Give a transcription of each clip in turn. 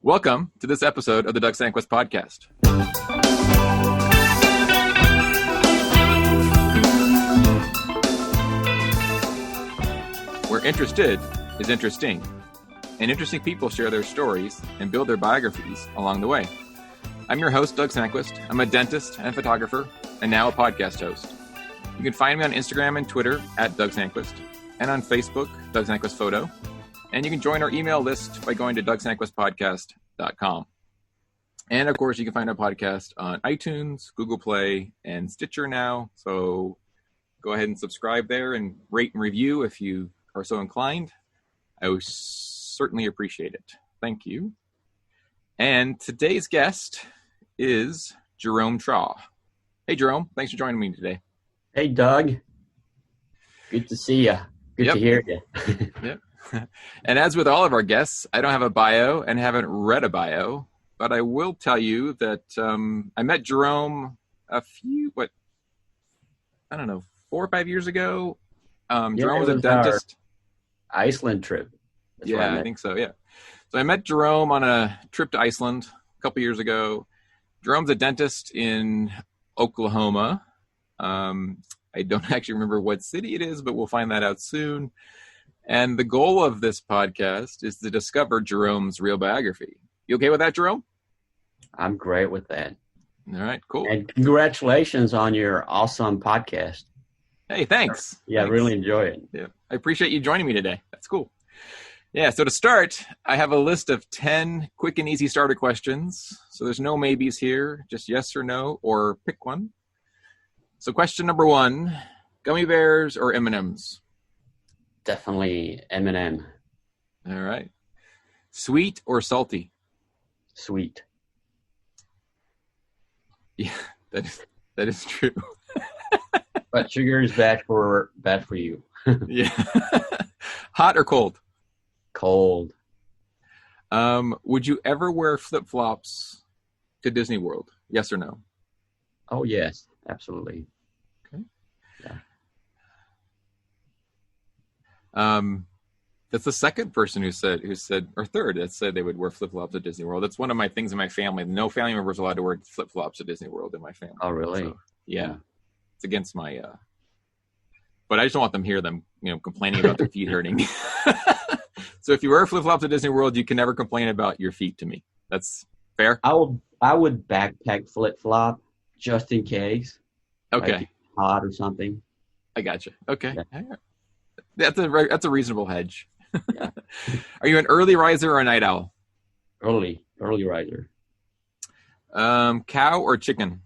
Welcome to this episode of the Doug Sanquist Podcast. Where interested is interesting, and interesting people share their stories and build their biographies along the way. I'm your host, Doug Sanquist. I'm a dentist and photographer, and now a podcast host. You can find me on Instagram and Twitter at Doug Sanquist, and on Facebook, Doug Sanquist Photo. And you can join our email list by going to DougSanquistPodcast.com. And of course, you can find our podcast on iTunes, Google Play, and Stitcher now. So go ahead and subscribe there and rate and review if you are so inclined. I would certainly appreciate it. Thank you. And today's guest is Jerome Cha. Hey, Jerome. Thanks for joining me today. Hey, Doug. Good to see you. Good to hear you. Yep. And as with all of our guests, I don't have a bio and haven't read a bio, but I will tell you that I met Jerome a few, 4 or 5 years ago. Jerome was a dentist. Iceland trip. I think so, yeah. So I met Jerome on a trip to Iceland a couple years ago. Jerome's a dentist in Oklahoma. I don't actually remember what city it is, but we'll find that out soon. And the goal of this podcast is to discover Jerome's real biography. You okay with that, Jerome? I'm great with that. All right, cool. And congratulations on your awesome podcast. Hey, thanks. Yeah, thanks. I really enjoy it. Yeah, I appreciate you joining me today. That's cool. Yeah, so to start, I have a list of 10 quick and easy starter questions. So there's no maybes here, just yes or no, or pick one. So question number 1, gummy bears or M&Ms? Definitely M&M. All right. Sweet or salty? Sweet. Yeah, that is true. But sugar is bad for you. Yeah. Hot or cold? Cold. Would you ever wear flip-flops to Disney World? Yes or no? Oh, yes, absolutely. Okay. Yeah. That's the second person who said, or third that said they would wear flip-flops at Disney World. That's one of my things in my family. No family member is allowed to wear flip-flops at Disney World in my family. Oh, really? So, yeah. It's against my, but I just don't want them hear them, complaining about their feet hurting. So if you wear flip-flops at Disney World, you can never complain about your feet to me. That's fair? I would backpack flip-flop just in case. Okay. Like hot or something. I gotcha. Okay. Yeah. That's a reasonable hedge. Yeah. Are you an early riser or a night owl? Early riser. Cow or chicken?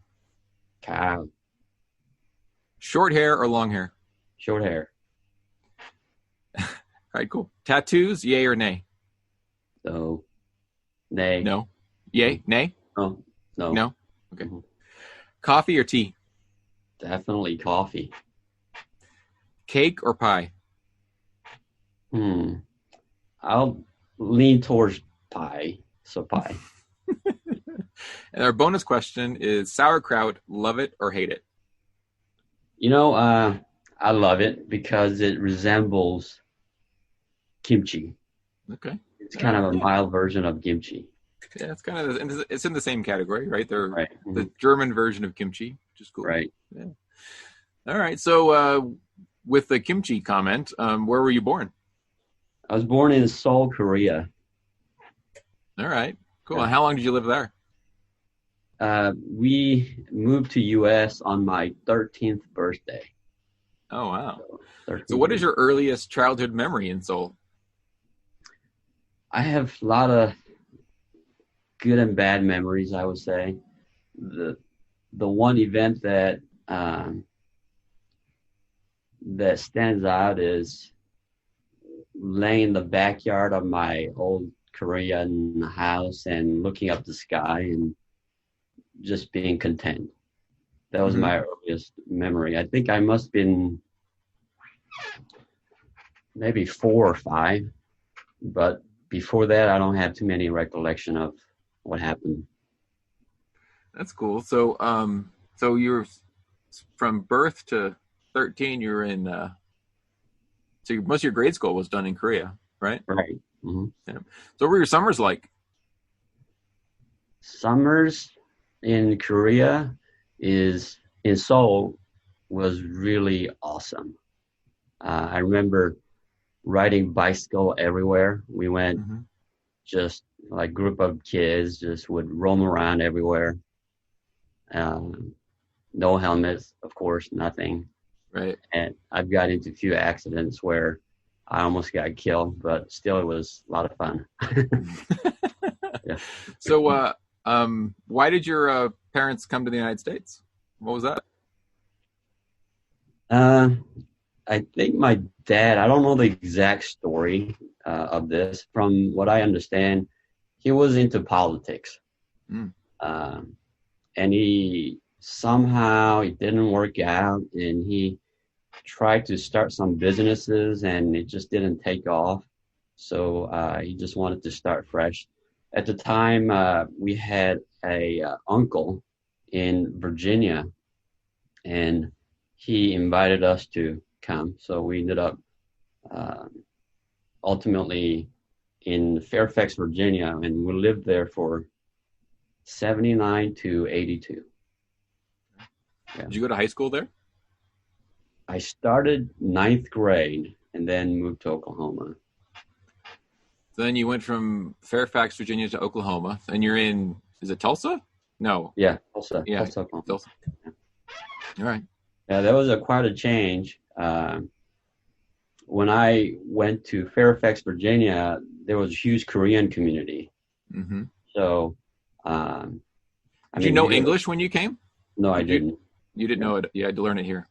Cow. Short hair or long hair? Short hair. All right, cool. Tattoos, yay or nay? So, nay. No. Yay? Nay? Oh, no. No? Okay. Mm-hmm. Coffee or tea? Definitely coffee. Cake or pie? I'll lean towards pie. So pie. And our bonus question is sauerkraut, love it or hate it? I love it because it resembles kimchi. Okay. It's kind of a mild version of kimchi. Yeah, it's in the same category, right? They're right. The German version of kimchi, which is cool. Right. Yeah. All right. So with the kimchi comment, where were you born? I was born in Seoul, Korea. All right. Cool. Yeah. And how long did you live there? We moved to U.S. on my 13th birthday. Oh, wow. So what is your earliest childhood memory in Seoul? I have a lot of good and bad memories, I would say. The one event that stands out is laying in the backyard of my old Korean house and looking up the sky and just being content. That was my earliest memory. I think I must have been maybe 4 or 5, but before that, I don't have too many recollection of what happened. That's cool. So, so you're from birth to 13. You're in. So most of your grade school was done in Korea, right? Right. Mm-hmm. Yeah. So what were your summers like? Summers in Korea is in Seoul was really awesome. I remember riding bicycle everywhere. We went just like group of kids just would roam around everywhere. No helmets, of course, nothing. Right. And I've got into a few accidents where I almost got killed, but still it was a lot of fun. Yeah. So, why did your parents come to the United States? What was that? I think my dad, I don't know the exact story of this. From what I understand, he was into politics. Mm. And it didn't work out, and he tried to start some businesses and it just didn't take off. So he just wanted to start fresh. At the time, we had a uncle in Virginia, and he invited us to come. So we ended up ultimately in Fairfax, Virginia, and we lived there for 79 to 82. Yeah. Did you go to high school there? I started 9th grade and then moved to Oklahoma. So then you went from Fairfax, Virginia to Oklahoma, and you're in, is it Tulsa? No. Yeah, Tulsa. Yeah, Tulsa, Oklahoma. Tulsa. Yeah. All right. Yeah, that was quite a change. When I went to Fairfax, Virginia, there was a huge Korean community. Mm-hmm. So, did you know English when you came? No, I didn't. You didn't know it. You had to learn it here.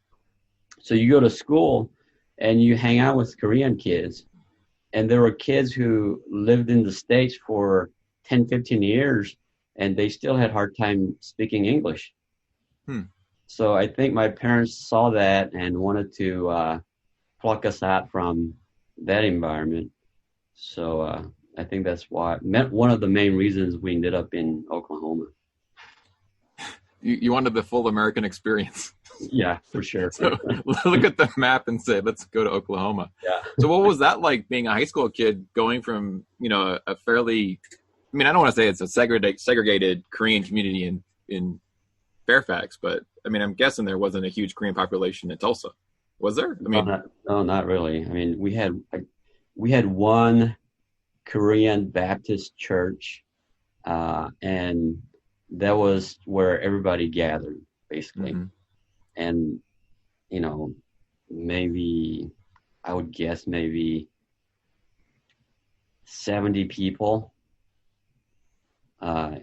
So you go to school and you hang out with Korean kids. And there were kids who lived in the States for 10, 15 years, and they still had a hard time speaking English. So I think my parents saw that and wanted to pluck us out from that environment. So I think that's one of the main reasons we ended up in Oklahoma. You wanted the full American experience. Yeah, for sure. So look at the map and say, let's go to Oklahoma. Yeah. So what was that like being a high school kid going from, a fairly, I don't want to say it's a segregated Korean community in Fairfax, but I'm guessing there wasn't a huge Korean population in Tulsa. Was there? No, not really. We had one Korean Baptist church, and that was where everybody gathered, basically. Mm-hmm. And, maybe, I would guess maybe 70 people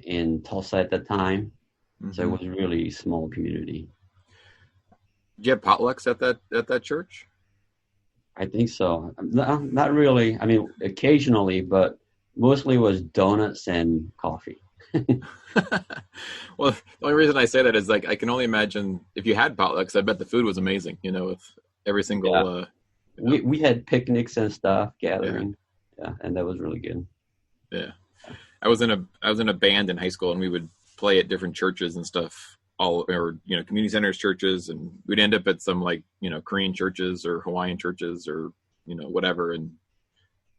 in Tulsa at the time. Mm-hmm. So it was a really small community. Did you have potlucks at that church? I think so. Not really. Occasionally, but mostly was donuts and coffee. Well, the only reason I say that is I can only imagine if you had potlucks, I bet the food was amazing, with every single, we had picnics and stuff, gathering. Yeah. And that was really good. Yeah. I was in a band in high school, and we would play at different churches and stuff, community centers, churches, and we'd end up at some Korean churches or Hawaiian churches or, whatever. And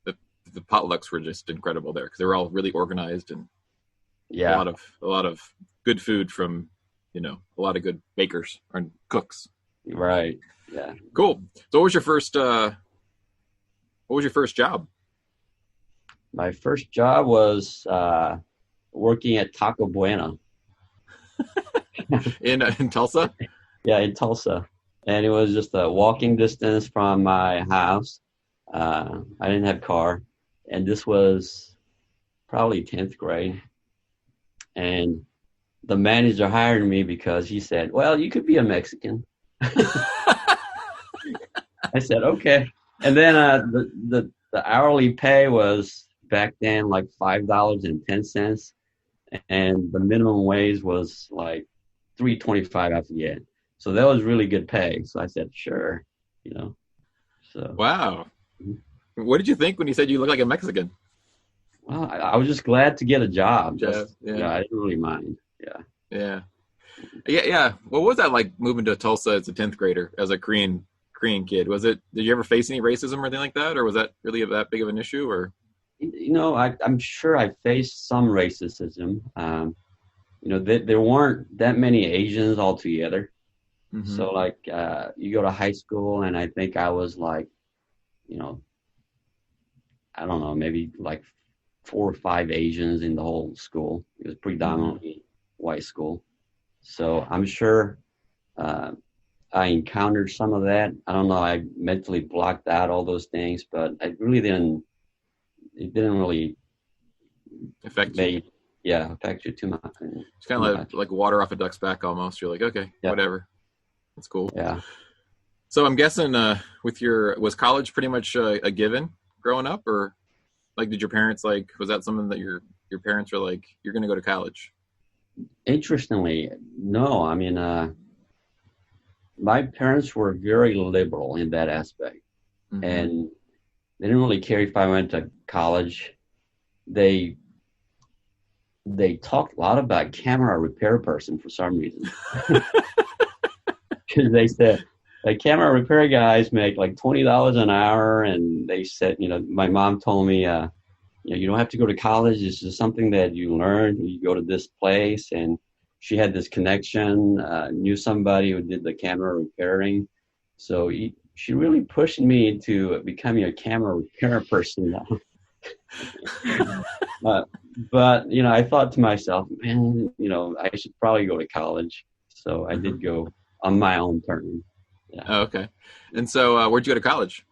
the potlucks were just incredible there because they were all really organized and a lot of good food from, a lot of good bakers and cooks. Right. Yeah. Cool. So what was your first job? My first job was working at Taco Bueno. in Tulsa? Yeah, in Tulsa. And it was just a walking distance from my house. I didn't have a car. And this was probably 10th grade. And the manager hired me because he said, well, you could be a Mexican. I said, okay. And then the hourly pay was back then like $5.10. And the minimum wage was like $3.25 after the end. So that was really good pay. So I said, sure, So wow. What did you think when he said you look like a Mexican? Well, I was just glad to get a job. Yeah. I didn't really mind. Yeah. What was that like moving to Tulsa as a 10th grader, as a Korean kid? Did you ever face any racism or anything like that? Or was that really that big of an issue? Or I'm sure I faced some racism. there weren't that many Asians altogether. Mm-hmm. So like, you go to high school, and I think I was like, you know, I don't know, maybe like 4 or 5 Asians in the whole school. It was predominantly white school. So I'm sure I encountered some of that. I don't know. I mentally blocked out all those things, but it didn't really affect you. Affect you too much. It's kind of like water off a duck's back almost. You're like, okay, whatever. That's cool. Yeah. So I'm guessing was college pretty much a given growing up, or like did your parents was that something that your parents were like, you're going to go to college? Interestingly, no. I mean, my parents were very liberal in that aspect, and they didn't really care if I went to college. They talked a lot about camera repair person for some reason. Because they said, like, camera repair guys make like $20 an hour, and they said, my mom told me, you don't have to go to college. This is something that you learn. You go to this place, and she had this connection, knew somebody who did the camera repairing. So she really pushed me into becoming a camera repair person. But I thought to myself, man, I should probably go to college. So I did go on my own terms. Yeah. Oh, okay. And so where'd you go to college?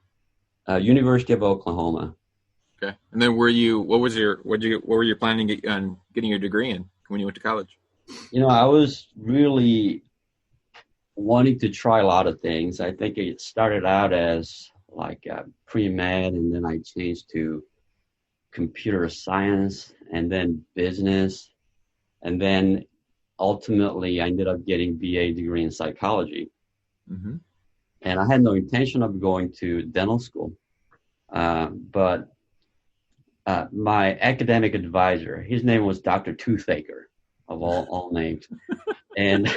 University of Oklahoma. Okay. And then what were you planning on getting your degree in when you went to college? I was really wanting to try a lot of things. I think it started out as like pre-med, and then I changed to computer science, and then business, and then ultimately I ended up getting BA degree in psychology. Mm-hmm. And I had no intention of going to dental school, but my academic advisor, his name was Dr. Toothaker, of all names, and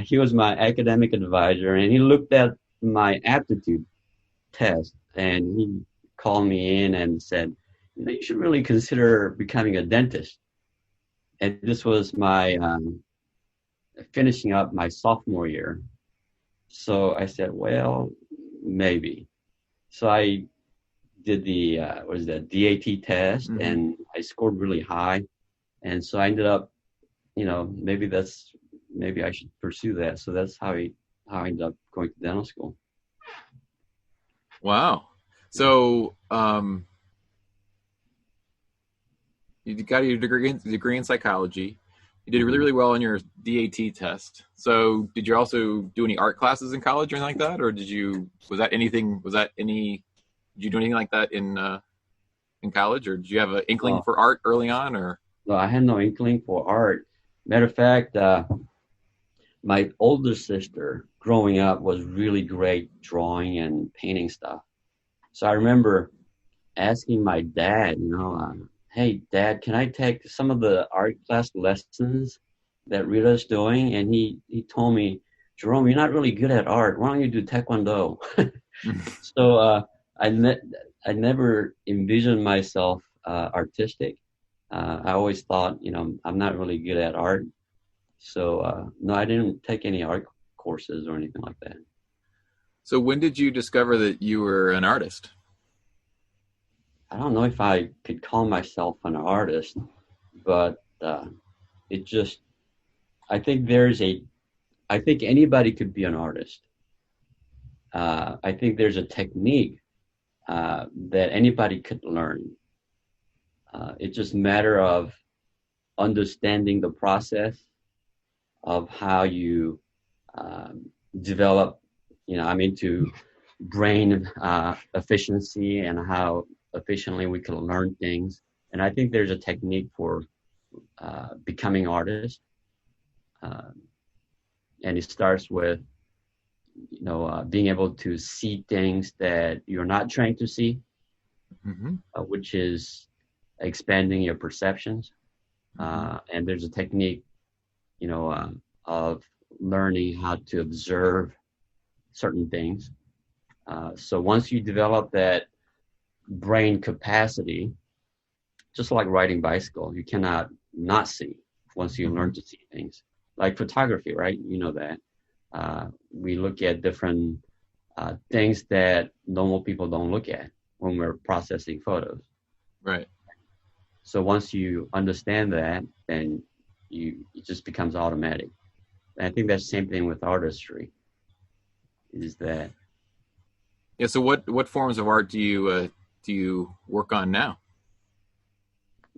he was my academic advisor, and he looked at my aptitude test, and he called me in and said, you should really consider becoming a dentist. And this was my finishing up my sophomore year. So I said, well, maybe. So I did the DAT test, and I scored really high. And so I ended up, maybe I should pursue that. So that's how I ended up going to dental school. Wow. So you got your degree in psychology. You did really, really well on your DAT test. So did you also do any art classes in college or anything like that? Or did you do anything like that in college? Or did you have an inkling for art early on? Or no, I had no inkling for art. Matter of fact, my older sister growing up was really great drawing and painting stuff. So I remember asking my dad, hey, Dad, can I take some of the art class lessons that Rita's doing? And he told me, Jerome, you're not really good at art. Why don't you do Taekwondo? So I never envisioned myself artistic. I always thought, I'm not really good at art. So, no, I didn't take any art courses or anything like that. So when did you discover that you were an artist? I don't know if I could call myself an artist, but I think anybody could be an artist. I think there's a technique that anybody could learn. It's just a matter of understanding the process of how you develop, I'm into brain efficiency and how efficiently we can learn things. And I think there's a technique for becoming artist. And it starts with, being able to see things that you're not trying to see, which is expanding your perceptions. And there's a technique, of learning how to observe certain things. So once you develop that brain capacity, just like riding bicycle, you cannot not see. once you learn to see things. Like photography, right? You know that. We look at different things that normal people don't look at when we're processing photos. Right. So once you understand that, then it just becomes automatic. And I think that's the same thing with artistry. Is that Yeah. So what forms of art do you work on now?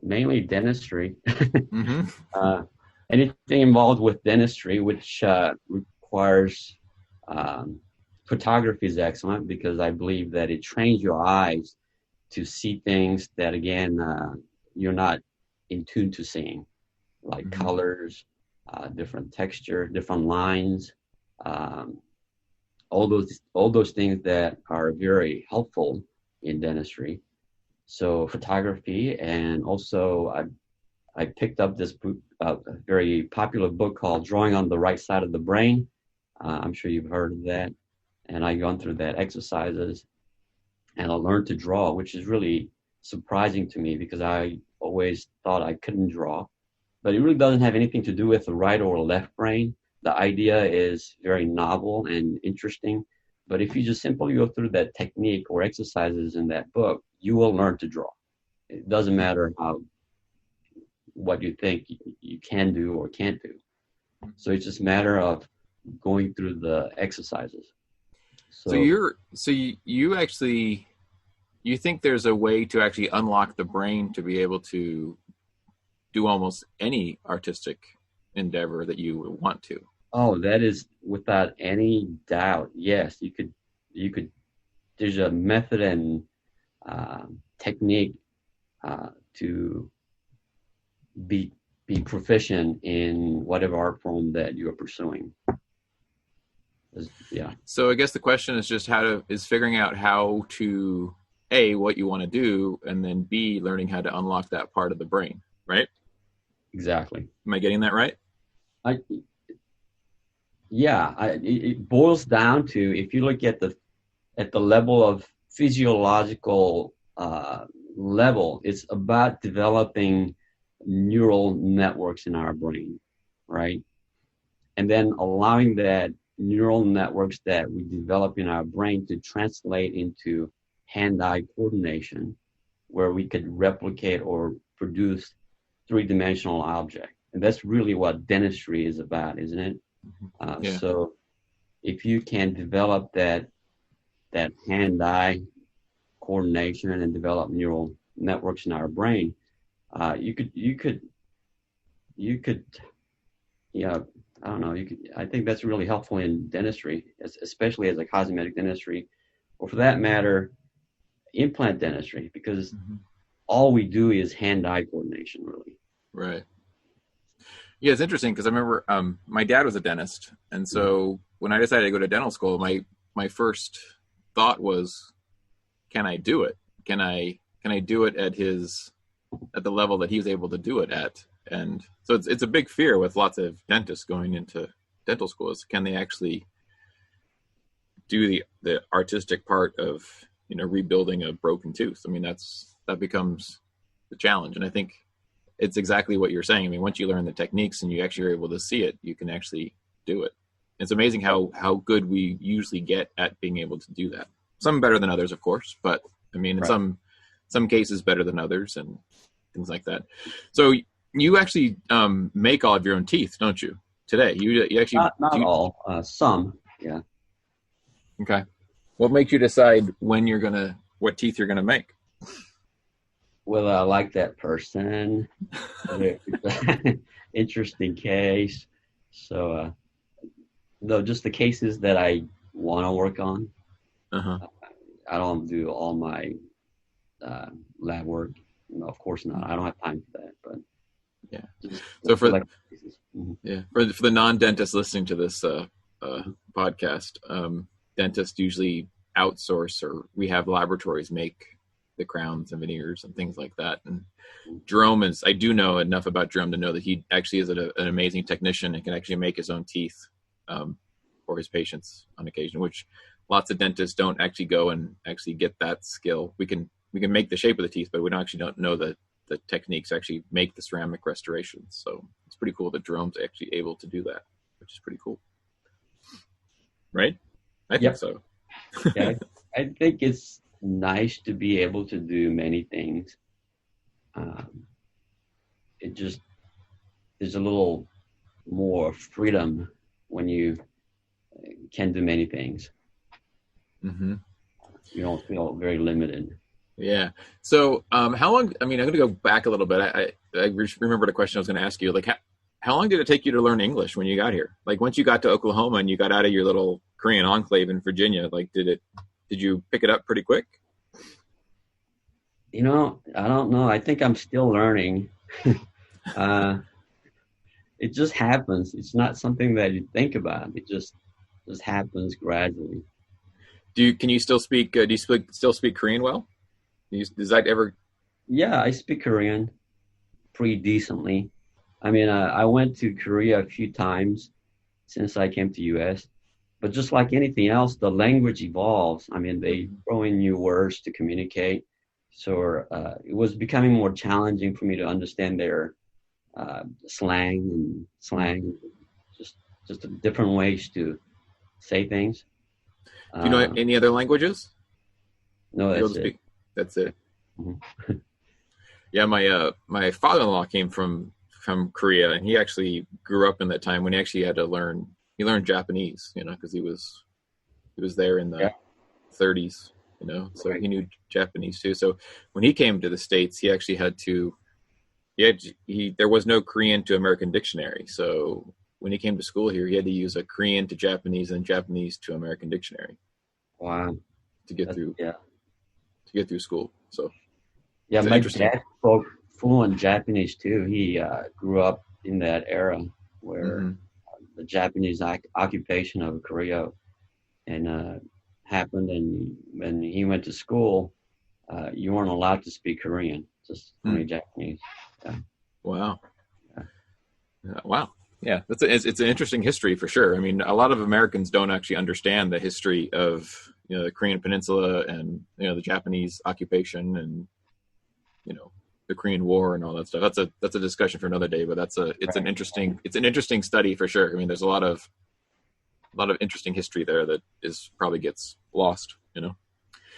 mainly dentistry? Mm-hmm. Anything involved with dentistry, which requires photography, is excellent because I believe that it trains your eyes to see things that, again, you're not in tune to seeing, like colors, different texture, different lines, all those things that are very helpful in dentistry. So photography, and also I picked up this book, a very popular book called Drawing on the Right Side of the Brain. I'm sure you've heard of that. And I've gone through that exercises, and I learned to draw, which is really surprising to me because I always thought I couldn't draw. But it really doesn't have anything to do with the right or left brain. The idea is very novel and interesting. But if you just simply go through that technique or exercises in that book, you will learn to draw. It doesn't matter what you think you can do or can't do. So it's just a matter of going through the exercises. So you actually, you think there's a way to actually unlock the brain to be able to do almost any artistic endeavor that you want to? Oh, that is without any doubt. Yes, you could. There's a method and technique to be proficient in whatever art form that you are pursuing. Yeah. So I guess the question is just figuring out how to, A, what you want to do, and then B, learning how to unlock that part of the brain, right? Exactly. Am I getting that right? It boils down to, if you look at the level of physiological level, it's about developing neural networks in our brain, right? And then allowing that neural networks that we develop in our brain to translate into hand-eye coordination, where we could replicate or produce three-dimensional object. And that's really what dentistry is about, isn't it? Yeah. So if you can develop that hand-eye coordination and develop neural networks in our brain, you could, I don't know, I think that's really helpful in dentistry, especially as a cosmetic dentistry, or for that matter, implant dentistry, because all we do is hand-eye coordination, really. Right. Yeah, it's interesting because I remember my dad was a dentist, and so when I decided to go to dental school, my first thought was, can I do it? Can I do it at the level that he was able to do it at? And so it's a big fear with lots of dentists going into dental school, is can they actually do the artistic part of, rebuilding a broken tooth? I mean, that becomes the challenge. And I think it's exactly what you're saying. I mean, once you learn the techniques and you actually are able to see it, you can actually do it. It's amazing how good we usually get at being able to do that. Some better than others, of course, but I mean, in some cases better than others and things like that. So you actually make all of your own teeth, don't you? Today, you actually not all, some, yeah. Okay. What makes you decide what teeth you're gonna make? Whether I like that person, interesting case. So, no, just the cases that I want to work on. I don't do all my lab work. No, of course not. I don't have time for that. But yeah. So for the non-dentist listening to this podcast, dentists usually outsource, or we have laboratories make the crowns and veneers and things like that. And Jerome I do know enough about Jerome to know that he actually is an amazing technician and can actually make his own teeth for his patients on occasion, which lots of dentists don't actually go and actually get that skill. We can make the shape of the teeth, but we don't know the techniques to actually make the ceramic restorations. So it's pretty cool that Jerome's actually able to do that, which is pretty cool. Right? I think so. Yeah, I think it's nice to be able to do many things. It just, there's a little more freedom when you can do many things. Mm-hmm. You don't feel very limited. Yeah. So, how long? I mean, I'm going to go back a little bit. I remembered a question I was going to ask you. Like, how long did it take you to learn English when you got here? Like, once you got to Oklahoma and you got out of your little Korean enclave in Virginia, like, did you pick it up pretty quick? I don't know. I think I'm still learning. It just happens. It's not something that you think about. It just happens gradually. Can you still speak? Do you still speak Korean well? Does that ever? Yeah, I speak Korean pretty decently. I mean, I went to Korea a few times since I came to U.S. But just like anything else, the language evolves. I mean, they throw in new words to communicate. So it was becoming more challenging for me to understand their slang, just different ways to say things. Do you know any other languages? No, that's it. That's it. Mm-hmm. Yeah, my father-in-law came from Korea, and he actually grew up in that time when he actually had to learn. He learned Japanese, because he was there in the 30s, so he knew Japanese too. So when he came to the States, he actually had to. There was no Korean to American dictionary, so when he came to school here, he had to use a Korean to Japanese and Japanese to American dictionary. Wow. To get through school. So yeah, my dad spoke fluent Japanese too. He grew up in that era where the Japanese occupation of Korea happened, and when he went to school, you weren't allowed to speak Korean, just only Japanese. Yeah. Wow. Yeah. Wow. Yeah, it's an interesting history for sure. I mean, a lot of Americans don't actually understand the history of the Korean Peninsula and the Japanese occupation and the Korean War and all that stuff. That's a discussion for another day. But it's an interesting study for sure. I mean, there's a lot of interesting history there that probably gets lost.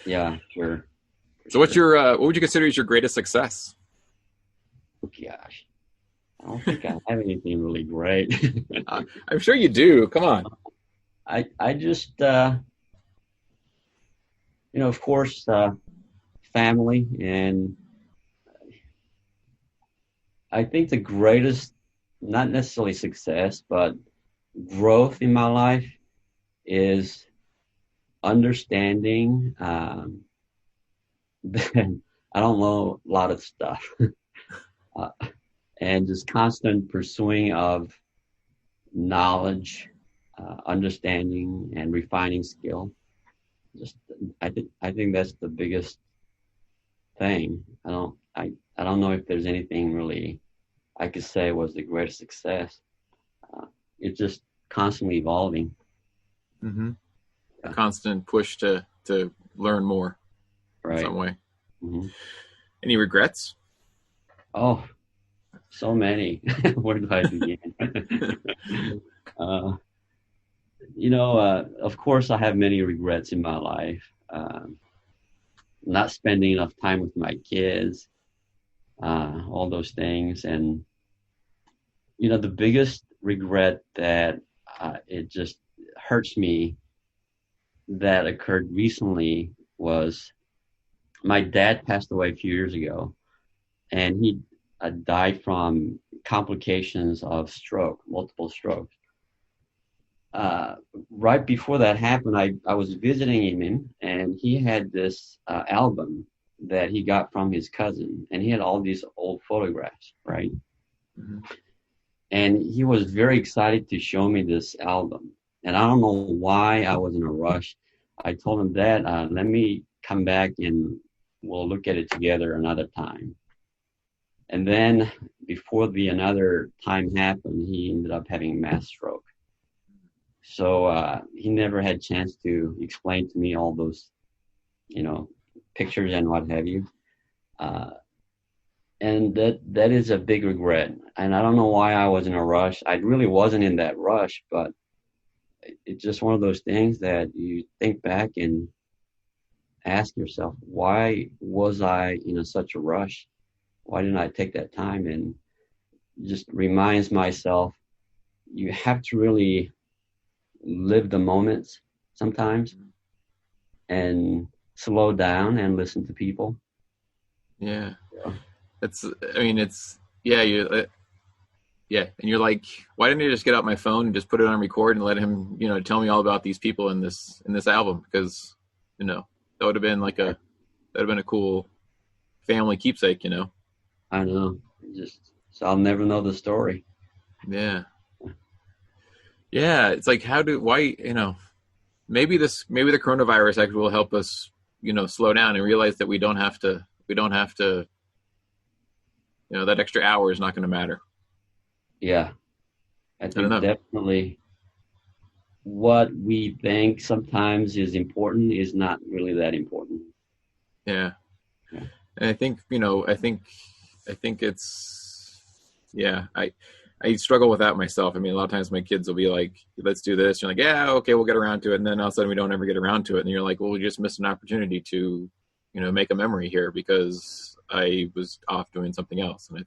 Yeah, sure. So what would you consider as your greatest success? Oh, gosh. I don't think I have anything really great. I'm sure you do. Come on. I just, of course, family, and I think the greatest, not necessarily success, but growth in my life is understanding that I don't know a lot of stuff. And just constant pursuing of knowledge, understanding, and refining skill. I think that's the biggest thing. I don't know if there's anything really I could say was the greatest success. It's just constantly evolving. Mm-hmm. A constant push to learn more, right, in some way. Mm-hmm. Any regrets? Oh, so many. Where do I begin? Of course, I have many regrets in my life. Not spending enough time with my kids, all those things. And, the biggest regret that it just hurts me that occurred recently was my dad passed away a few years ago, and he died from complications of stroke, multiple strokes. Right before that happened, I was visiting him, and he had this album that he got from his cousin, and he had all these old photographs, right? Mm-hmm. And he was very excited to show me this album. And I don't know why I was in a rush. I told him, Dad, let me come back and we'll look at it together another time. And then before another time happened, he ended up having mass stroke. So he never had a chance to explain to me all those, pictures and what have you. And that is a big regret. And I don't know why I was in a rush. I really wasn't in that rush, but it's just one of those things that you think back and ask yourself, why was I in such a rush? Why didn't I take that time? And just reminds myself, you have to really live the moments sometimes and slow down and listen to people. Yeah. Yeah. Yeah. And you're like, why didn't I just get out my phone and just put it on record and let him, tell me all about these people in this album? Because, that would have been a cool family keepsake, I know. So I'll never know the story. Yeah. Yeah. It's like, maybe the coronavirus actually will help us, slow down and realize that we don't have to, that extra hour is not going to matter. Yeah. I think definitely what we think sometimes is important is not really that important. Yeah. And I think, it's, yeah, I struggle with that myself. I mean, a lot of times my kids will be like, let's do this. You're like, yeah, okay, we'll get around to it. And then all of a sudden we don't ever get around to it. And you're like, well, we just missed an opportunity to, make a memory here because I was off doing something else. And I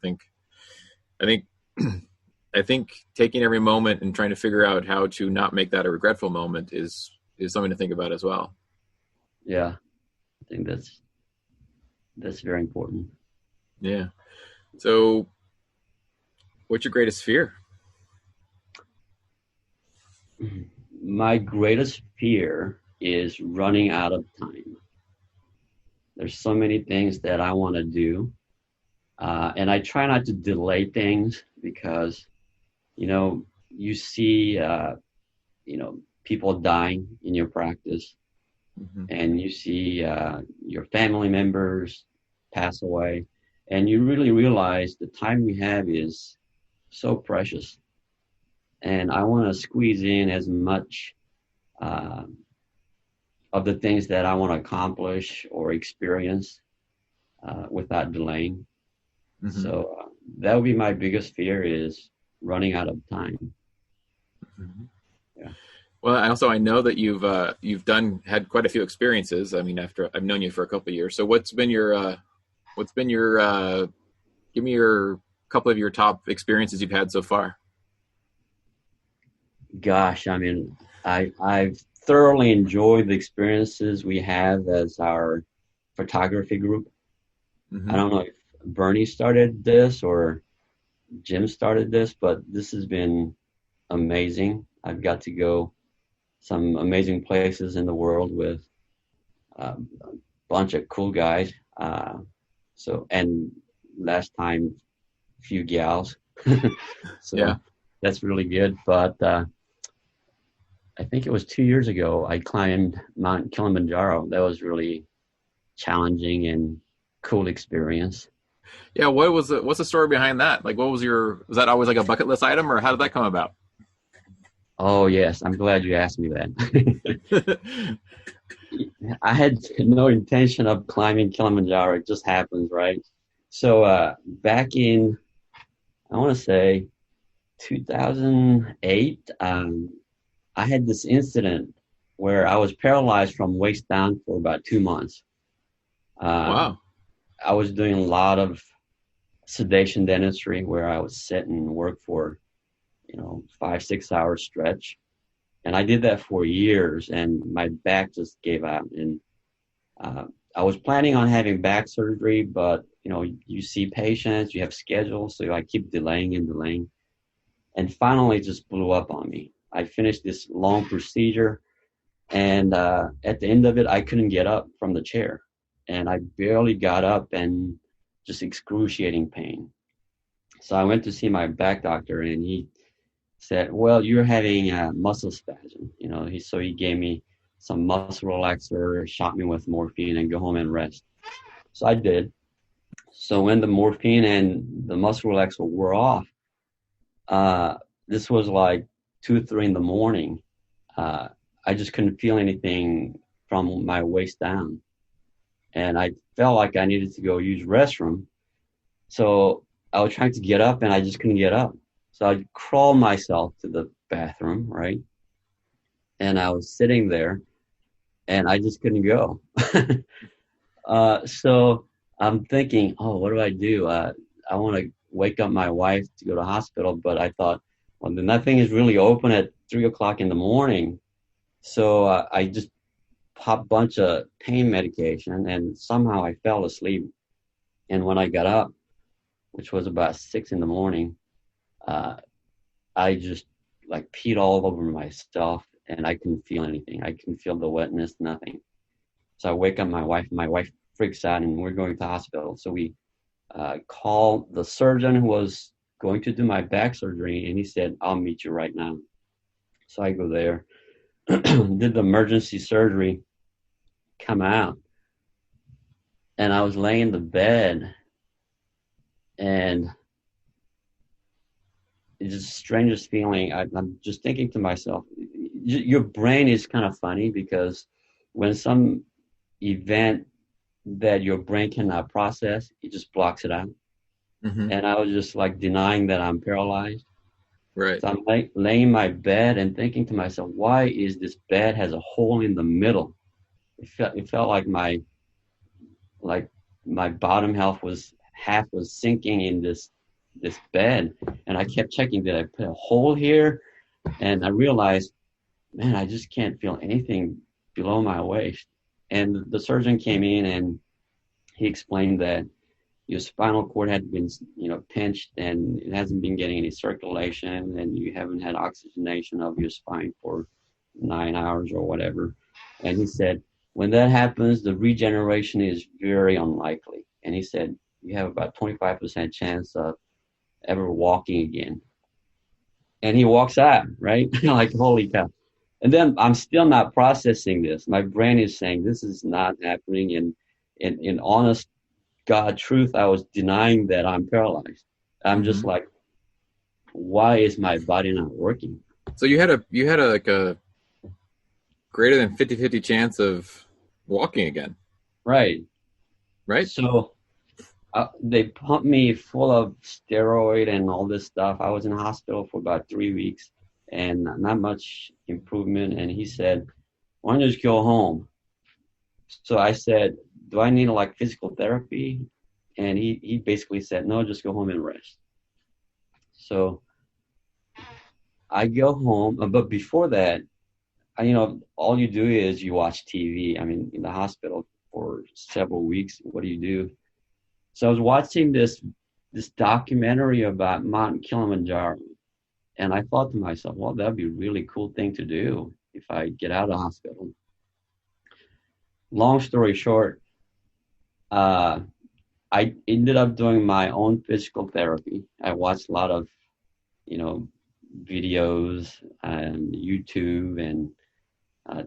think taking every moment and trying to figure out how to not make that a regretful moment is something to think about as well. Yeah. I think that's very important. Yeah. So what's your greatest fear? My greatest fear is running out of time. There's so many things that I want to do. And I try not to delay things because, you see, people dying in your practice, and you see your family members pass away, and you really realize the time we have is so precious. And I want to squeeze in as much of the things that I want to accomplish or experience without delaying. Mm-hmm. So that would be my biggest fear, is running out of time. Mm-hmm. Yeah. Well, I know that you've had quite a few experiences. I mean, after I've known you for a couple of years. So what's been your give me your couple of your top experiences you've had so far? Gosh, I mean, I've thoroughly enjoyed the experiences we have as our photography group. Mm-hmm. I don't know if Bernie started this or Jim started this, but this has been amazing. I've got to go some amazing places in the world with a bunch of cool guys. And last time, a few gals. So yeah, that's really good. But I think it was 2 years ago, I climbed Mount Kilimanjaro. That was really challenging and cool experience. Yeah, what's the story behind that? Like, was that always like a bucket list item, or how did that come about? Oh, yes. I'm glad you asked me that. I had no intention of climbing Kilimanjaro. It just happens, right? So back in, I want to say, 2008, I had this incident where I was paralyzed from waist down for about 2 months. Wow. I was doing a lot of sedation dentistry where I would sit and work for, 5-6 hour stretch. And I did that for years, and my back just gave out. And I was planning on having back surgery, but, you see patients, you have schedules, so I keep delaying and delaying. And finally, it just blew up on me. I finished this long procedure, and at the end of it, I couldn't get up from the chair. And I barely got up, and just excruciating pain. So I went to see my back doctor, and he said, well, you're having a muscle spasm. So he gave me some muscle relaxer, shot me with morphine, and go home and rest. So I did. So when the morphine and the muscle relaxer wore off, this was like 2 or 3 in the morning. I just couldn't feel anything from my waist down. And I felt like I needed to go use restroom. So I was trying to get up and I just couldn't get up. So I crawled myself to the bathroom, right? And I was sitting there and I just couldn't go. So I'm thinking, oh, what do I do? I want to wake up my wife to go to the hospital, but I thought, well, then nothing is really open at 3 o'clock in the morning. So I just popped a bunch of pain medication and somehow I fell asleep. And when I got up, which was about 6 in the morning, uh, I just like peed all over myself and I couldn't feel anything. I couldn't feel the wetness, nothing. So I wake up my wife. My wife freaks out and we're going to the hospital. So we call the surgeon who was going to do my back surgery and he said, I'll meet you right now. So I go there, did the emergency surgery, come out, and I was laying in the bed and it's the strangest feeling. I'm just thinking to myself, your brain is kind of funny because when some event that your brain cannot process, it just blocks it out. Mm-hmm. And I was just like denying that I'm paralyzed. Right. So I'm laying in my bed and thinking to myself, why is this bed has a hole in the middle? It felt like my bottom half was sinking in this bed. And I kept checking, did I put a hole here? And I realized, man, I just can't feel anything below my waist. And the surgeon came in and he explained that your spinal cord had been, pinched and it hasn't been getting any circulation and you haven't had oxygenation of your spine for 9 hours or whatever. And he said, when that happens, the regeneration is very unlikely. And he said, you have about 25% chance of ever walking again. And he walks out, right? Like, holy cow. And then I'm still not processing this. My brain is saying this is not happening. And in honest God truth, I was denying that I'm paralyzed. I'm just like, why is my body not working? So you had a like a greater than 50-50 chance of walking again. Right. So they pumped me full of steroid and all this stuff. I was in the hospital for about 3 weeks and not much improvement. And he said, why don't you just go home? So I said, do I need like physical therapy? And he basically said, no, just go home and rest. So I go home, but before that, all you do is you watch TV. I mean, in the hospital for several weeks, what do you do? So I was watching this documentary about Mount Kilimanjaro. And I thought to myself, well, that'd be a really cool thing to do if I get out of the hospital. Long story short, I ended up doing my own physical therapy. I watched a lot of, videos and YouTube and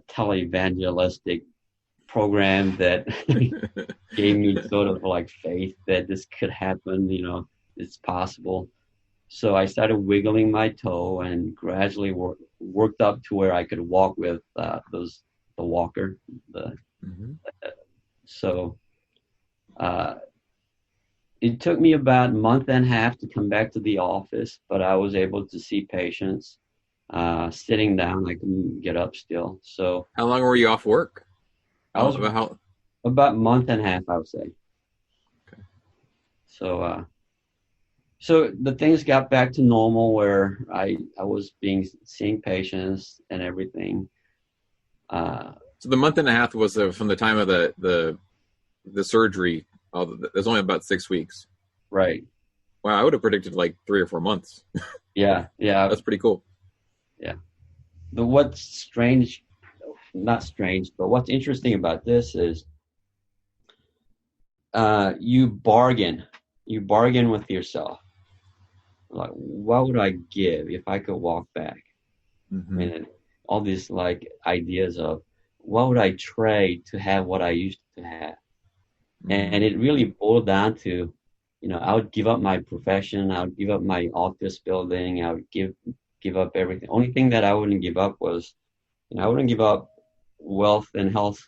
televangelistic program that gave me sort of like faith that this could happen, it's possible. So I started wiggling my toe and gradually worked up to where I could walk with the walker. So it took me about a month and a half to come back to the office, but I was able to see patients sitting down. I couldn't get up still. So how long were you off work? I was about a month and a half, I would say. Okay. So the things got back to normal where I was seeing patients and everything. So the month and a half was from the time of the surgery. There's only about 6 weeks. Right. Wow, I would have predicted like 3 or 4 months. Yeah. That's pretty cool. Yeah. But what's strange, not strange, but what's interesting about this is you bargain with yourself. Like, what would I give if I could walk back? I mean, all these like ideas of what would I trade to have what I used to have? And it really boiled down to, I would give up my profession. I would give up my office building. I would give up everything. Only thing that I wouldn't give up was, I wouldn't give up wealth and health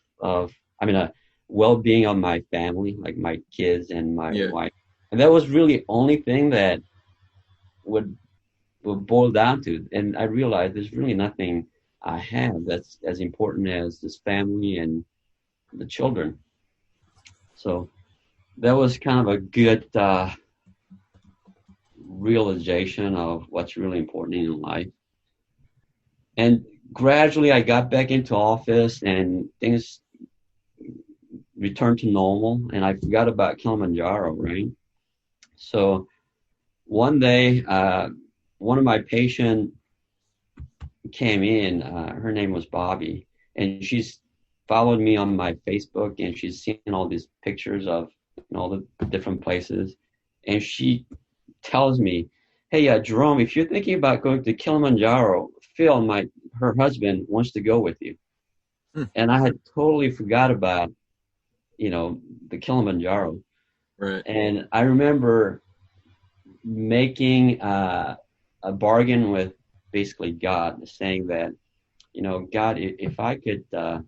well-being of my family, like my kids and my wife. And that was really the only thing that would boil down to. And I realized there's really nothing I have that's as important as this family and the children. So that was kind of a good realization of what's really important in life. And gradually I got back into office and things returned to normal, and I forgot about Kilimanjaro, right? So one day, one of my patients came in. Her name was Bobby, and she's followed me on my Facebook, and she's seen all these pictures of all the different places. And she tells me, "Hey, Jerome, if you're thinking about going to Kilimanjaro, Phil, her husband, wants to go with you." And I had totally forgot about, the Kilimanjaro. Right. And I remember making a bargain with basically God, saying that, God, if I could, I'll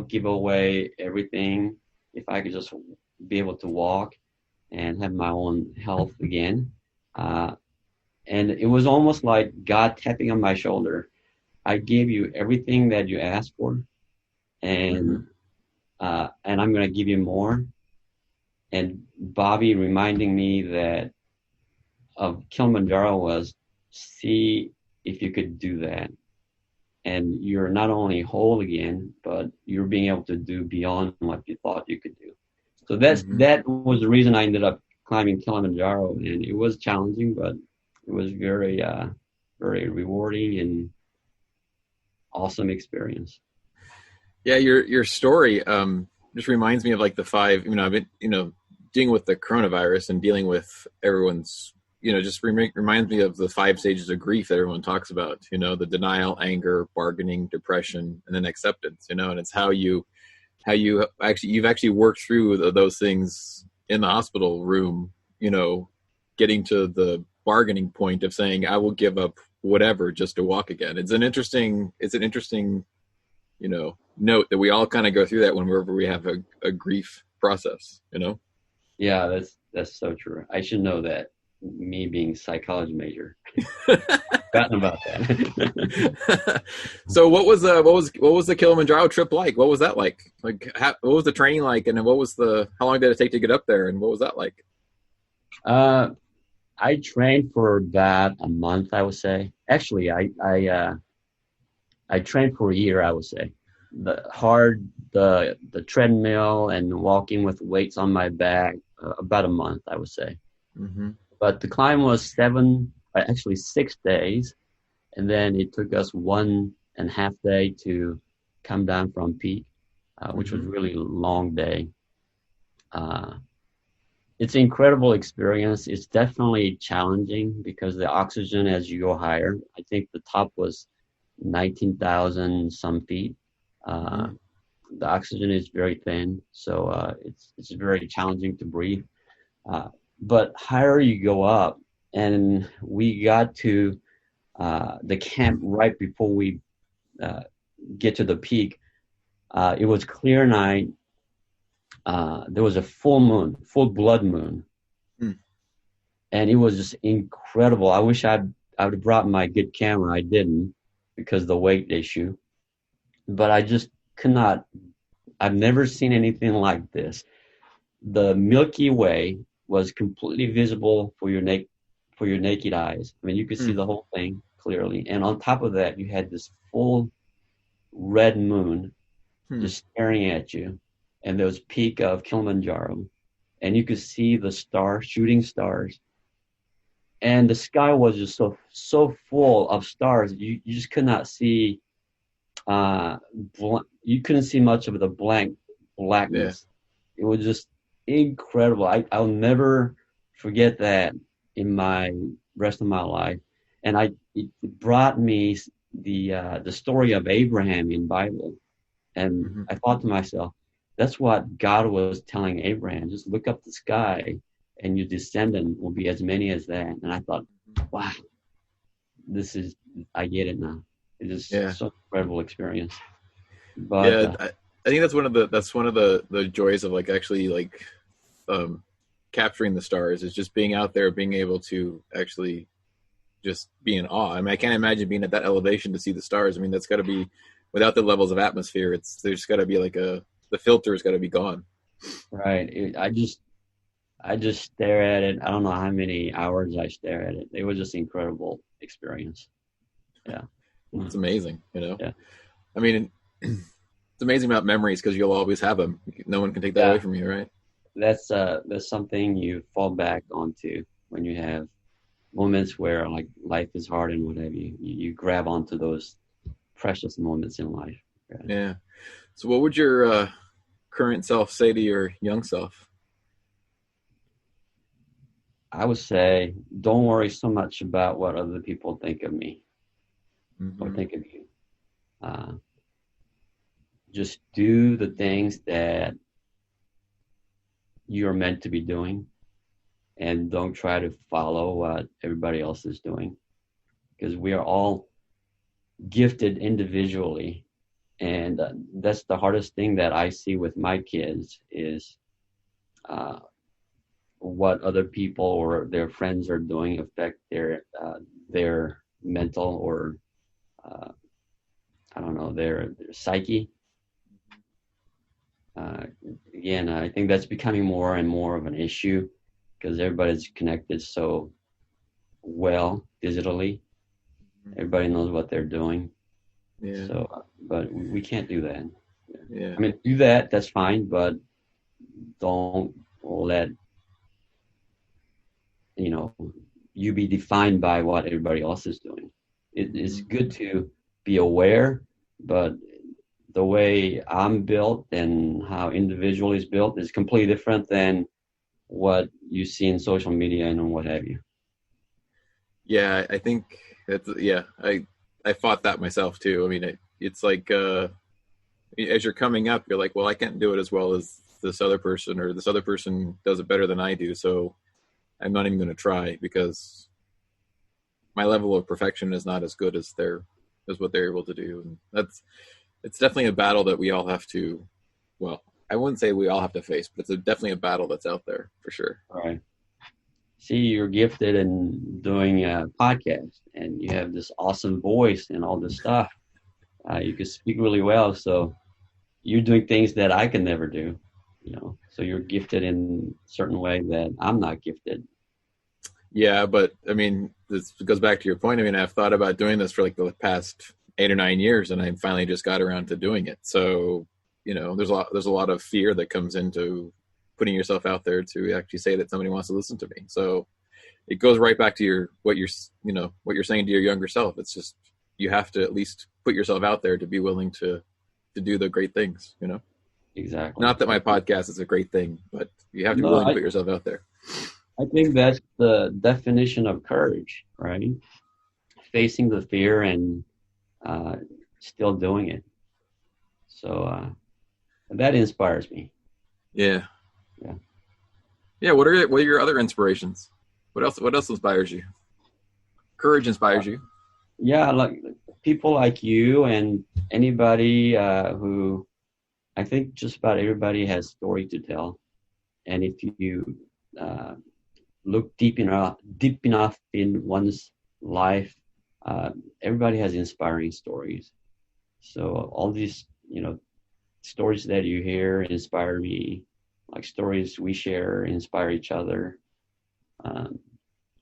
give away everything if I could just be able to walk and have my own health again. And it was almost like God tapping on my shoulder. I gave you everything that you asked for, and I'm going to give you more. And Bobby reminding me that of Kilimanjaro was, see if you could do that. And you're not only whole again, but you're being able to do beyond what you thought you could do. So that was the reason I ended up climbing Kilimanjaro. And it was challenging, but it was very, very rewarding and awesome experience. Yeah, your story just reminds me of like the five. I've been dealing with the coronavirus and dealing with everyone's. Just reminds me of the 5 stages of grief that everyone talks about. The denial, anger, bargaining, depression, and then acceptance. And it's how you've actually worked through those things in the hospital room. Getting to the bargaining point of saying, I will give up whatever just to walk again. It's an interesting note that we all kind of go through that whenever we have a grief process, Yeah, that's so true. I should know that, me being psychology major. Forgotten about that. So what was the Kilimanjaro trip like? What was that like? Like, what was the training like? And then how long did it take to get up there? And what was that like? I trained for about a month, I would say. Actually, I trained for a year, I would say. The treadmill and walking with weights on my back, about a month, I would say. Mm-hmm. But the climb was 6 days, and then it took us 1.5 days to come down from peak, which was really a long day. It's an incredible experience. It's definitely challenging because the oxygen as you go higher, I think the top was 19,000 some feet. The oxygen is very thin, so it's very challenging to breathe. But higher you go up, and we got to the camp right before we get to the peak. It was clear night. There was a full blood moon, and it was just incredible. I wish I would have brought my good camera. I didn't because of the weight issue, but I just could not. I've never seen anything like this. The Milky Way was completely visible for your naked eyes. I mean, you could see the whole thing clearly, and on top of that, you had this full red moon just staring at you. And there was peak of Kilimanjaro, and you could see the stars, shooting stars, and the sky was just so full of stars. You just could not see. You couldn't see much of the blackness. Yeah. It was just incredible. I'll never forget that in my rest of my life. And it brought me the story of Abraham in Bible, and I thought to myself, that's what God was telling Abraham. Just look up the sky and your descendant will be as many as that. And I thought, wow, I get it now. It is such an incredible experience. But I think that's one of the joys of like actually like capturing the stars, is just being out there, being able to actually just be in awe. I mean, I can't imagine being at that elevation to see the stars. I mean, that's got to be, without the levels of atmosphere, there's got to be like the filter has got to be gone. Right. I just stare at it. I don't know how many hours I stare at it. It was just incredible experience. Yeah. It's amazing, Yeah. I mean, it's amazing about memories because you'll always have them. No one can take that away from you, right? That's something you fall back onto when you have moments where like life is hard and what have you. You grab onto those precious moments in life. Right? Yeah. So what would your current self say to your young self? I would say, don't worry so much about what other people think of me or think of you. Just do the things that you're meant to be doing, and don't try to follow what everybody else is doing, because we are all gifted individually. And that's the hardest thing that I see with my kids is what other people or their friends are doing affect their mental or I don't know, their psyche. Again, I think that's becoming more and more of an issue because everybody's connected so well digitally. Everybody knows what they're doing. Yeah. So, but we can't do that. Yeah. I mean, do that, that's fine, but don't let, you be defined by what everybody else is doing. It is good to be aware, but the way I'm built and how individual is built is completely different than what you see in social media and what have you. Yeah, I think that's, I fought that myself too. I mean, it's like, as you're coming up, you're like, well, I can't do it as well as this other person, or this other person does it better than I do. So I'm not even going to try because my level of perfection is not as good as what they're able to do. And it's definitely a battle that we all have to, well, I wouldn't say we all have to face, but it's definitely a battle that's out there for sure. All right. See, you're gifted in doing a podcast and you have this awesome voice and all this stuff. You can speak really well. So you're doing things that I can never do, so you're gifted in a certain way that I'm not gifted. Yeah. But I mean, this goes back to your point. I mean, I've thought about doing this for like the past 8 or 9 years and I finally just got around to doing it. So, there's a lot of fear that comes into putting yourself out there to actually say that somebody wants to listen to me. So it goes right back to what you're saying to your younger self. It's just, you have to at least put yourself out there to be willing to do the great things, Exactly. Not that my podcast is a great thing, but you have to be willing to put yourself out there. I think that's the definition of courage, right? Facing the fear and still doing it. So that inspires me. Yeah. Yeah. Yeah. What are your other inspirations? What else inspires you? Courage inspires you. Yeah, like people like you and anybody who, I think just about everybody has story to tell. And if you look deep enough in one's life, everybody has inspiring stories. So all these, stories that you hear inspire me, like stories we share inspire each other.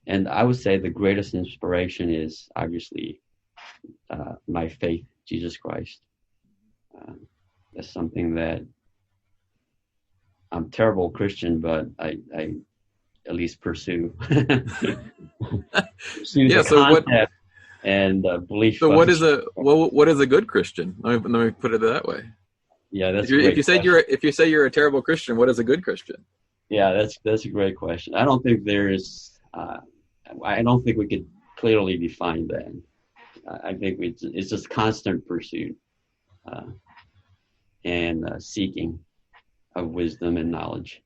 And I would say the greatest inspiration is obviously my faith, Jesus Christ. That's something that I'm a terrible Christian, but I at least pursue. Yeah. So what? And belief. So what is a good Christian? Let me put it that way. Yeah, that's. If you say you're a terrible Christian, what is a good Christian? Yeah, that's a great question. I don't think there's. I don't think we could clearly define that. I think it's just constant pursuit and seeking of wisdom and knowledge.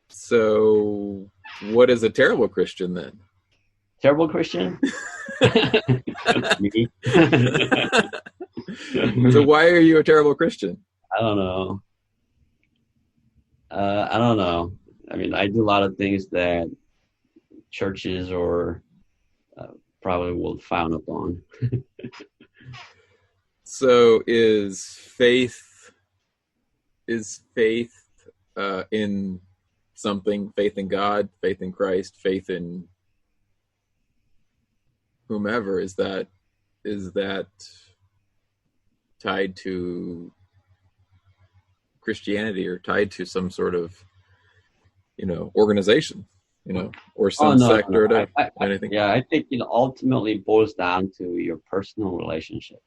So, what is a terrible Christian then? Terrible Christian? Me. So why are you a terrible Christian? I don't know. I don't know. I mean, I do a lot of things that churches or probably will frown upon. So is faith in something, faith in God, faith in Christ, faith in whomever, is that tied to Christianity or tied to some sort of, organization, or Oh some no, sect no, or no. anything? Yeah, I think it ultimately boils down to your personal relationship.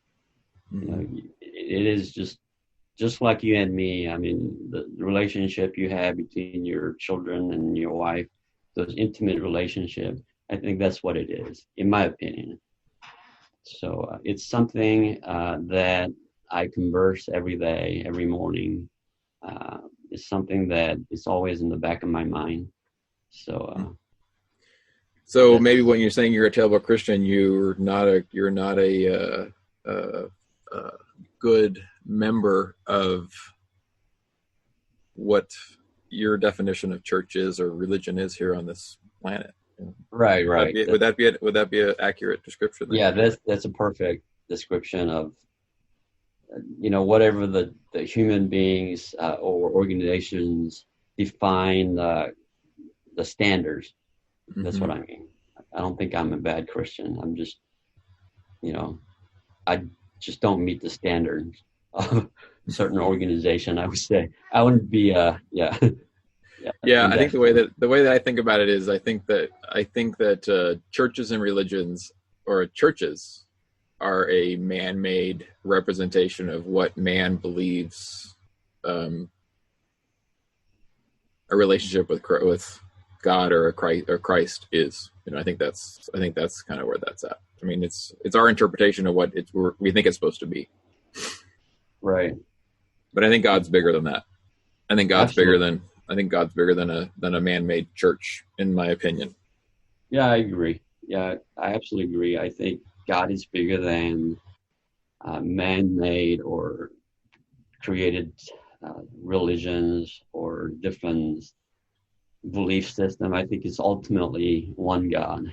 You Mm-hmm. know, it is just like you and me. I mean, the relationship you have between your children and your wife, those intimate relationships. I think that's what it is, in my opinion. So it's something that I converse every day, every morning. Uh, it's something that is always in the back of my mind. So So maybe that's when you're saying you're a terrible Christian, you're not a good member of what your definition of church is or religion is here on this planet. right, Would that right. be would that be an accurate description then? Yeah, that's a perfect description of whatever the human beings or organizations define the standards. That's Mm-hmm. what I mean. I don't think I'm a bad Christian. I'm just you know I just don't meet the standards of a certain organization. I would say I wouldn't be yeah yeah Yeah, in I think that the way that I think about it is I think that churches and religions or churches are a man-made representation of what man believes um, a relationship with God or Christ is. I think that's kind of where that's at. I mean, it's our interpretation of what we think it's supposed to be, right. but I think God's bigger than that. I think God's bigger Absolutely. than I think God's bigger than a man-made church, in my opinion. Yeah, I agree. Yeah, I absolutely agree. I think God is bigger than man-made or created religions or different belief system. I think it's ultimately one God.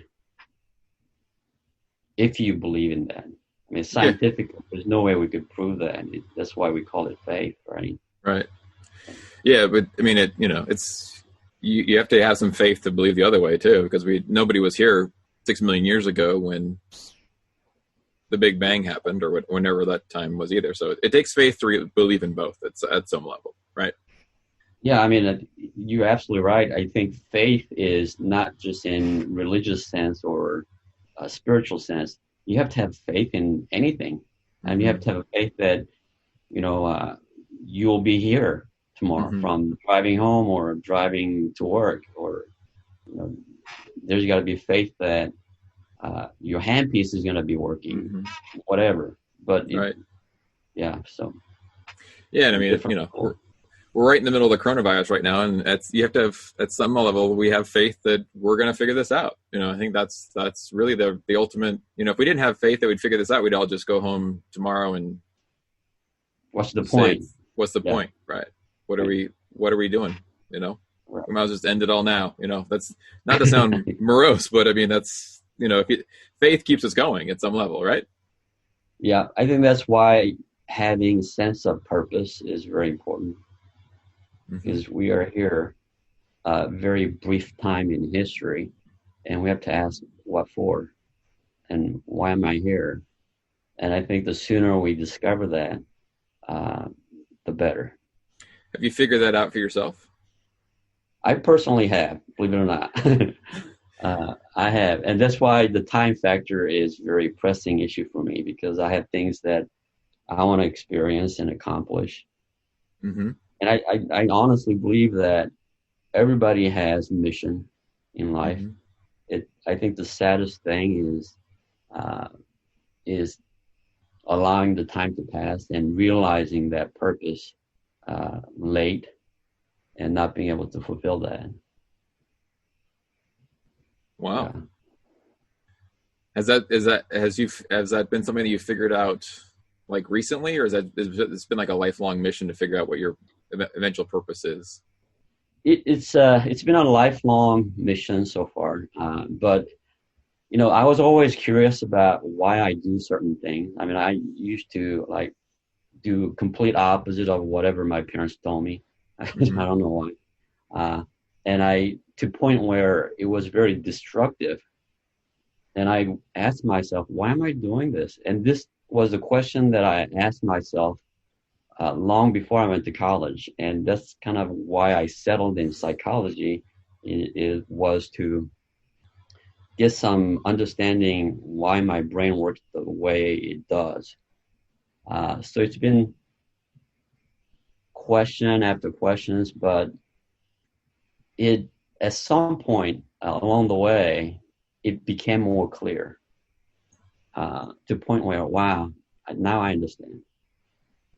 If you believe in that, I mean, Yeah, scientifically, there's no way we could prove that. That's why we call it faith, right? right. Yeah, but I mean, it's you have to have some faith to believe the other way too, because nobody was here 6 million years ago when the Big Bang happened, or whenever that time was either. So it takes faith to believe in both. It's at some level, right? Yeah, I mean, you're absolutely right. I think faith is not just in religious sense or a spiritual sense. You have to have faith in anything, and you Mm-hmm. have to have faith that you know you'll be here tomorrow, Mm-hmm. from driving home or driving to work, or you know, there's got to be faith that your handpiece is going to be working, Mm-hmm. whatever. But Right. yeah, so Yeah, and I mean, different people. we're right in the middle of the coronavirus right now, and you have to have, at some level, we have faith that we're going to figure this out. I think that's really the ultimate. If we didn't have faith that we'd figure this out, we'd all just go home tomorrow and What's the say, point? "What's the Yeah, point?" Right? What are right, we doing? You know, right. we might as well just end it all now. That's not to sound morose, but I mean that's faith keeps us going at some level, right? Yeah, I think that's why having sense of purpose is very important Mm-hmm. because we are here a very brief time in history, and we have to ask what for and why am I here? And I think the sooner we discover that, uh, the better. Have you figured that out for yourself? I personally have, believe it or not. I have, and that's why the time factor is a very pressing issue for me because I have things that I want to experience and accomplish. Mm-hmm. And I honestly believe that everybody has mission in life. Mm-hmm. I think the saddest thing uh, is allowing the time to pass and realizing that purpose late and not being able to fulfill that. Wow. Yeah. Has that been something that you figured out like recently, or it's been like a lifelong mission to figure out what your eventual purpose is? It's been a lifelong mission so far, but I was always curious about why I do certain things. I mean, I used to like do complete opposite of whatever my parents told me. I Mm-hmm. don't know why. And to point where it was very destructive. And I asked myself, why am I doing this? And this was a question that I asked myself long before I went to college. And that's kind of why I settled in psychology. It was to get some understanding why my brain works the way it does. So it's been question after questions, but it at some point along the way, it became more clear to the point where, wow, now I understand.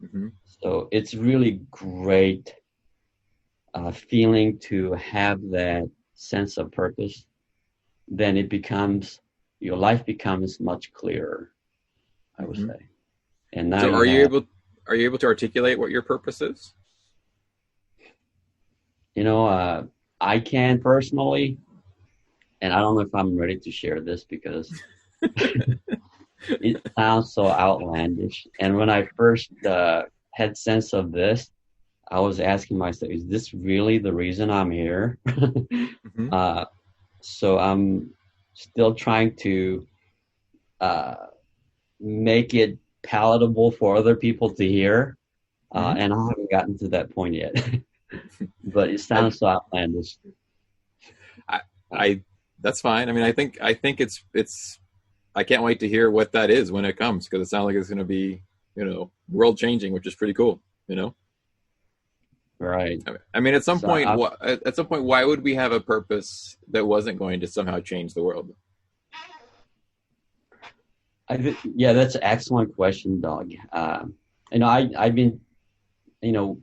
Mm-hmm. So it's really great feeling to have that sense of purpose. Then your life becomes much clearer, I would Mm-hmm. say. And now So you have, are you able to articulate what your purpose is? I can personally, and I don't know if I'm ready to share this because it sounds so outlandish. And when I first had sense of this, I was asking myself, is this really the reason I'm here? Mm-hmm. So I'm still trying to uh, make it palatable for other people to hear. Mm-hmm. And I haven't gotten to that point yet, but it I, sounds so outlandish. I, I, that's fine. I mean, I think it's, I can't wait to hear what that is when it comes because it sounds like it's going to be, world changing, which is pretty cool, Right. I mean, So I, at some point, why would we have a purpose that wasn't going to somehow change the world? yeah, that's an excellent question, Doug. I've been, you know,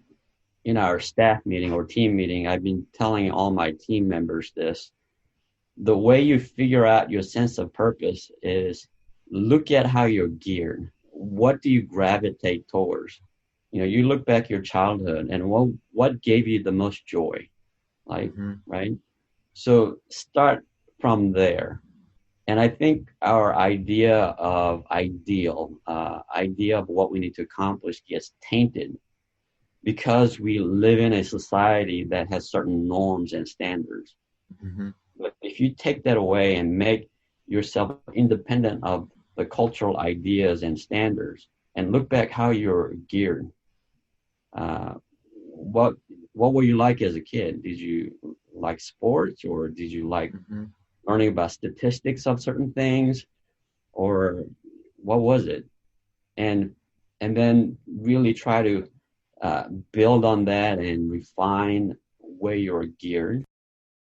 in our staff meeting or team meeting, I've been telling all my team members this. The way you figure out your sense of purpose is look at how you're geared. What do you gravitate towards? You look back your childhood and what gave you the most joy, like, Mm-hmm. right? So start from there. And I think our idea of idea of what we need to accomplish gets tainted because we live in a society that has certain norms and standards. Mm-hmm. But if you take that away and make yourself independent of the cultural ideas and standards and look back how you're geared, uh, what what were you like as a kid? Did you like sports or did you like Mm-hmm. learning about statistics of certain things or what was it? And and then really try to build on that and refine where you're geared